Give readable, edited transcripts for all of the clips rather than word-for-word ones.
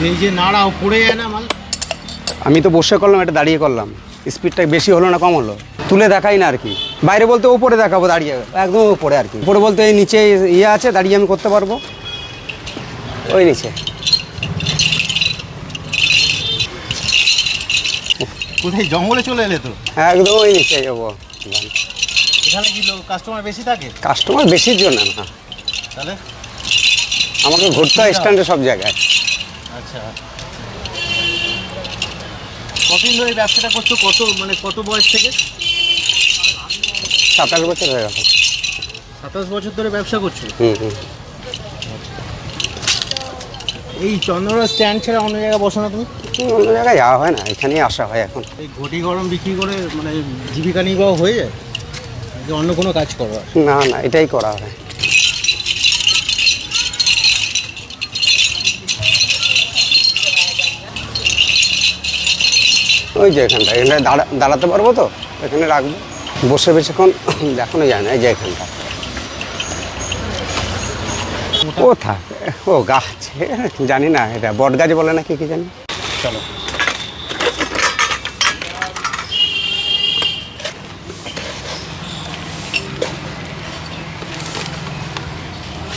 এই যে নাড়াও পড়ে যায় না মাল। আমি তো বসে করলাম, এটা দাঁড়িয়ে করলাম, স্পিডটা বেশি হলো না কম হলো? তুলে দেখাই না আর কি, বাইরে বলতে উপরে দেখাবো দাঁড়িয়ে, একদম উপরে আর কি। উপরে বলতে এই নিচে ইয়ে আছে, দাঁড়িয়ে আমি করতে পারবো ওই নিচে। কোথায় জঙ্গলে চলে এলে তো? একদম ওই নিচে যাবো। এখানে কি কাস্টমার বেশি থাকে? কাস্টমার বেশির জন্য না, তাহলে আমাকে ঘুরতে হয় স্ট্যান্ডে সব জায়গায়। আচ্ছা, কতদিন ধরে ব্যবসাটা করছো? কত বয়স থেকে? 27 বছর হয়ে গেল। 27 বছর ধরে ব্যবসা করছো? হুম। এই চন্দ্রনগর স্ট্যান্ড ছাড়া অন্য জায়গায় বসো না তুমি? অন্য জায়গায় যাওয়া হয় না, এখানেই আসা হয় এখন। এই ঘটি গরম বিক্রি করে জীবিকা নির্বাহ হয়ে যায়? যে অন্য কোনো কাজ করো? না, এটাই করা হয়। ওই যে এখানটায় দাঁড়াতে পারবো তো, এখানে রাখবো, বসে বেশিক্ষণ দেখানো যায় না। এই যে এখানটা ও থাকে, ও গাছ জানি না, এটা বট গাছ বলে না কি জানি। চলো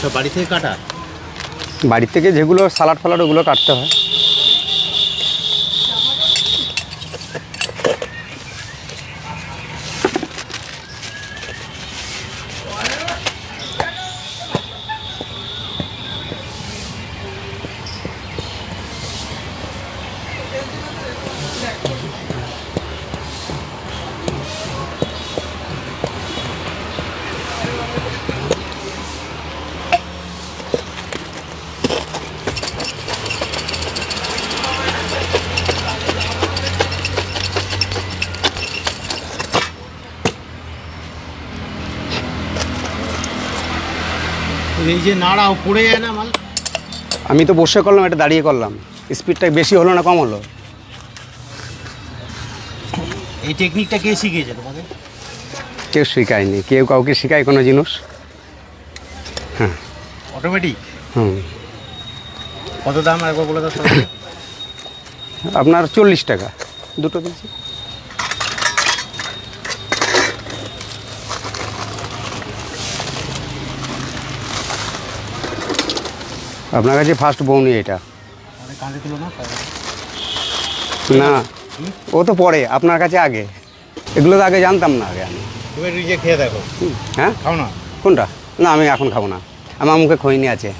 সব বাড়ি থেকে কাটা? বাড়ি থেকে যেগুলো সালাড ফালাড ওগুলো কাটতে হয়। এই যে নাড়াও পড়ে যায় না মাল। আমি তো বসে করলাম, এটা দাঁড়িয়ে করলাম, স্পিডটা বেশি হলো না কম হলো? এই টেকনিকটা কে শিখিয়েছে তোমাকে? কেউ শেখায়নি, কেউ কাউকে শেখায় কোনো জিনিস। হ্যাঁ, অটোমেটিক। হুম। কত দাম একবার বলে দাও? আপনার 40 টাকা দুটো দিচ্ছি। আপনার কাছে ফার্স্ট বউনি এটা? কাঁধে তুলো না? না, ও তো পরে, আপনার কাছে আগে। এগুলো তো আগে জানতাম না আগে আমি। তুমি নিজে খেয়ে দেখো। হ্যাঁ, খাও না? কোনটা? না, আমি এখন খাবো না, আমার মুখে খৈনি আছে।